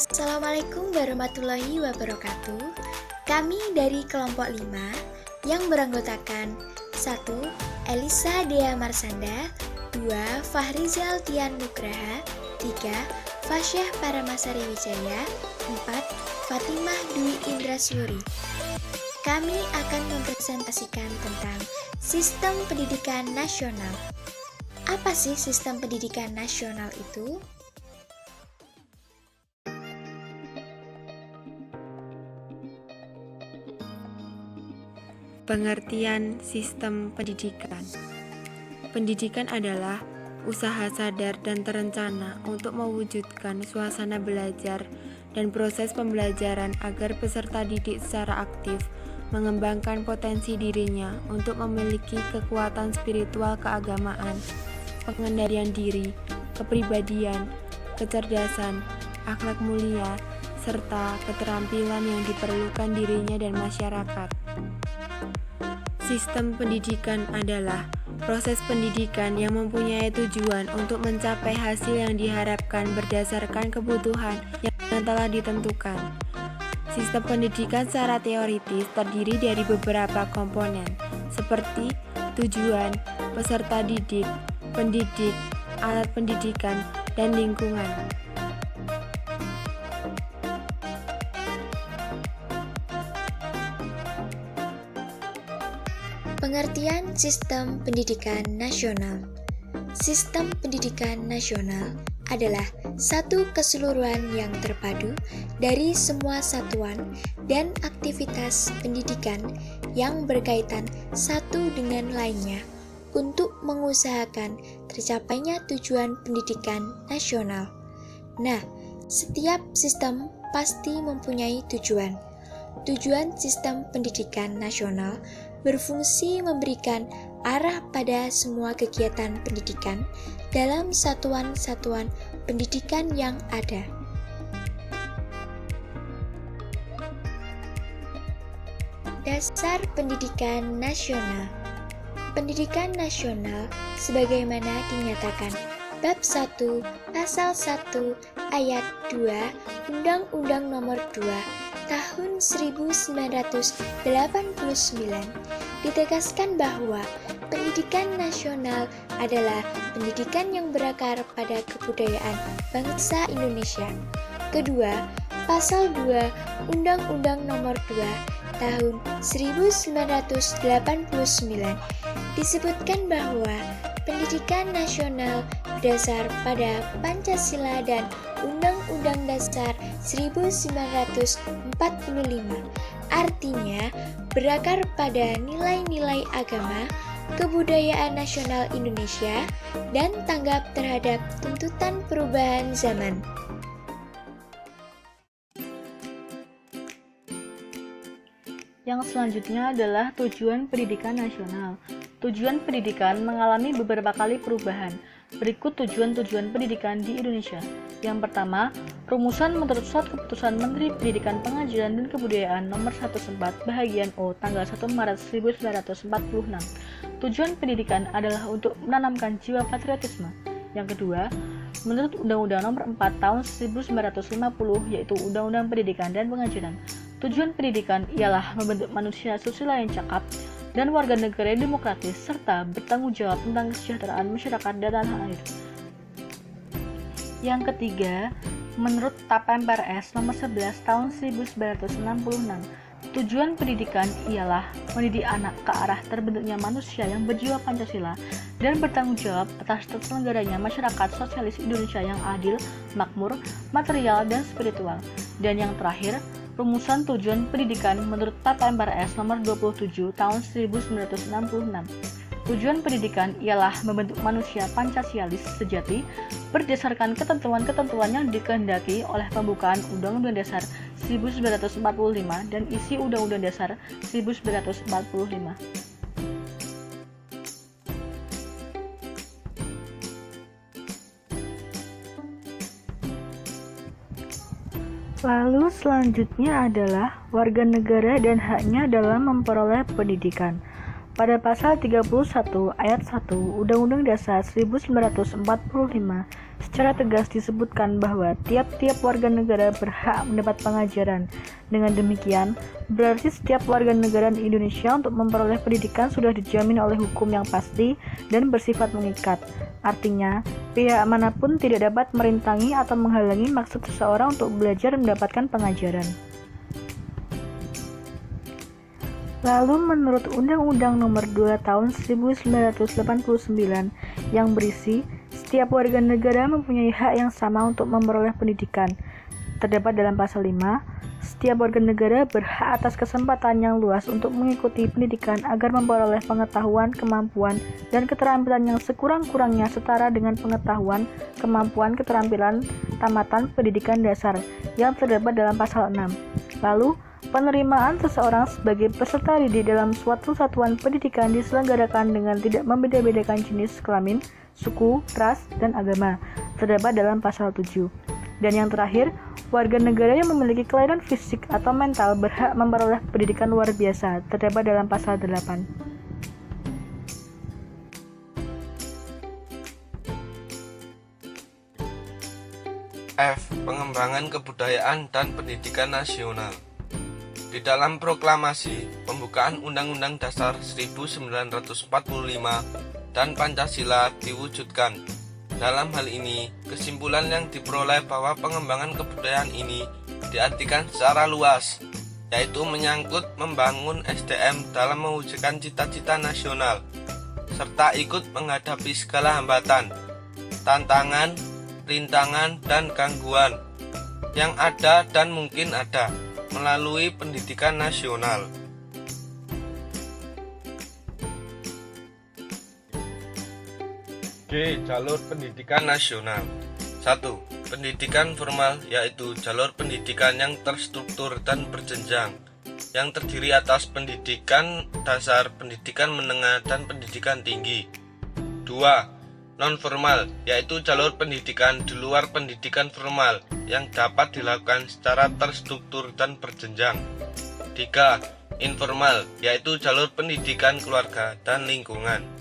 Assalamualaikum warahmatullahi wabarakatuh. Kami dari kelompok 5 yang beranggotakan 1. Elisa Dea Marsanda, 2. Fahrizal Tian Nugraha, 3. Fasyah Paramasari Wijaya, 4. Fatimah Dwi Indrasuri. Kami akan mempresentasikan tentang sistem pendidikan nasional. Apa sih sistem pendidikan nasional itu? Pengertian sistem pendidikan. Pendidikan adalah usaha sadar dan terencana untuk mewujudkan suasana belajar dan proses pembelajaran agar peserta didik secara aktif mengembangkan potensi dirinya untuk memiliki kekuatan spiritual keagamaan, pengendalian diri, kepribadian, kecerdasan, akhlak mulia, serta keterampilan yang diperlukan dirinya dan masyarakat. Sistem pendidikan adalah proses pendidikan yang mempunyai tujuan untuk mencapai hasil yang diharapkan berdasarkan kebutuhan yang telah ditentukan. Sistem pendidikan secara teoritis terdiri dari beberapa komponen, seperti tujuan, peserta didik, pendidik, alat pendidikan, dan lingkungan. Pengertian sistem pendidikan nasional. Sistem pendidikan nasional adalah satu keseluruhan yang terpadu dari semua satuan dan aktivitas pendidikan yang berkaitan satu dengan lainnya untuk mengusahakan tercapainya tujuan pendidikan nasional. Nah, setiap sistem pasti mempunyai tujuan. Tujuan sistem pendidikan nasional berfungsi memberikan arah pada semua kegiatan pendidikan dalam satuan-satuan pendidikan yang ada. Dasar pendidikan nasional. Pendidikan nasional sebagaimana dinyatakan Bab 1 Pasal 1 Ayat 2 Undang-Undang Nomor 2 Tahun 1989 ditegaskan bahwa pendidikan nasional adalah pendidikan yang berakar pada kebudayaan bangsa Indonesia. Kedua, Pasal 2 Undang-Undang Nomor 2 Tahun 1989 disebutkan bahwa pendidikan nasional berdasar pada Pancasila dan Undang-Undang Dasar 1945, artinya berakar pada nilai-nilai agama, kebudayaan nasional Indonesia, dan tanggap terhadap tuntutan perubahan zaman. Yang selanjutnya adalah tujuan pendidikan nasional. Tujuan pendidikan mengalami beberapa kali perubahan. Berikut tujuan-tujuan pendidikan di Indonesia. Yang pertama, rumusan menurut Surat Keputusan Menteri Pendidikan, Pengajaran dan Kebudayaan Nomor 14 Bahagian O tanggal 1 Maret 1946. Tujuan pendidikan adalah untuk menanamkan jiwa patriotisme. Yang kedua, menurut Undang-Undang Nomor 4 Tahun 1950 yaitu Undang-Undang Pendidikan dan Pengajaran. Tujuan pendidikan ialah membentuk manusia susila yang cakap dan warga negara yang demokratis serta bertanggung jawab tentang kesejahteraan masyarakat dan tanah air. Yang ketiga, menurut TAP MPRS Nomor 11 Tahun 1966, tujuan pendidikan ialah mendidik anak ke arah terbentuknya manusia yang berjiwa Pancasila dan bertanggung jawab atas terselenggaranya masyarakat sosialis Indonesia yang adil, makmur, material, dan spiritual. Dan yang terakhir, rumusan tujuan pendidikan menurut TAP MPRS Nomor 27 Tahun 1966. Tujuan pendidikan ialah membentuk manusia Pancasialis sejati berdasarkan ketentuan-ketentuan yang dikehendaki oleh pembukaan Undang-Undang Dasar 1945 dan isi Undang-Undang Dasar 1945. Lalu selanjutnya adalah warga negara dan haknya dalam memperoleh pendidikan. Pada pasal 31 ayat 1 Undang-Undang Dasar 1945 secara tegas disebutkan bahwa tiap-tiap warga negara berhak mendapat pengajaran. Dengan demikian, berarti setiap warga negara di Indonesia untuk memperoleh pendidikan sudah dijamin oleh hukum yang pasti dan bersifat mengikat. Artinya, pihak manapun tidak dapat merintangi atau menghalangi maksud seseorang untuk belajar dan mendapatkan pengajaran. Lalu menurut Undang-Undang Nomor 2 Tahun 1989 yang berisi setiap warga negara mempunyai hak yang sama untuk memperoleh pendidikan, terdapat dalam pasal 5, setiap warga negara berhak atas kesempatan yang luas untuk mengikuti pendidikan agar memperoleh pengetahuan, kemampuan, dan keterampilan yang sekurang-kurangnya setara dengan pengetahuan, kemampuan, keterampilan tamatan pendidikan dasar yang terdapat dalam pasal 6. Lalu, penerimaan seseorang sebagai peserta didik dalam suatu satuan pendidikan diselenggarakan dengan tidak membeda-bedakan jenis kelamin, suku, ras, dan agama, terdapat dalam pasal 7. Dan yang terakhir, warga negara yang memiliki kelainan fisik atau mental berhak memperoleh pendidikan luar biasa, terdapat dalam pasal 8. F. Pengembangan kebudayaan dan pendidikan nasional. Di dalam proklamasi pembukaan Undang-Undang Dasar 1945 dan Pancasila diwujudkan. Dalam hal ini, kesimpulan yang diperoleh bahwa pengembangan kebudayaan ini diartikan secara luas, yaitu menyangkut membangun SDM dalam mewujudkan cita-cita nasional, serta ikut menghadapi segala hambatan, tantangan, rintangan, dan gangguan yang ada dan mungkin ada melalui pendidikan nasional. G. Jalur pendidikan nasional. 1. Pendidikan formal, yaitu jalur pendidikan yang terstruktur dan berjenjang, yang terdiri atas pendidikan dasar, pendidikan menengah, dan pendidikan tinggi. 2. Non-formal, yaitu jalur pendidikan di luar pendidikan formal yang dapat dilakukan secara terstruktur dan berjenjang. 3. Informal, yaitu jalur pendidikan keluarga dan lingkungan.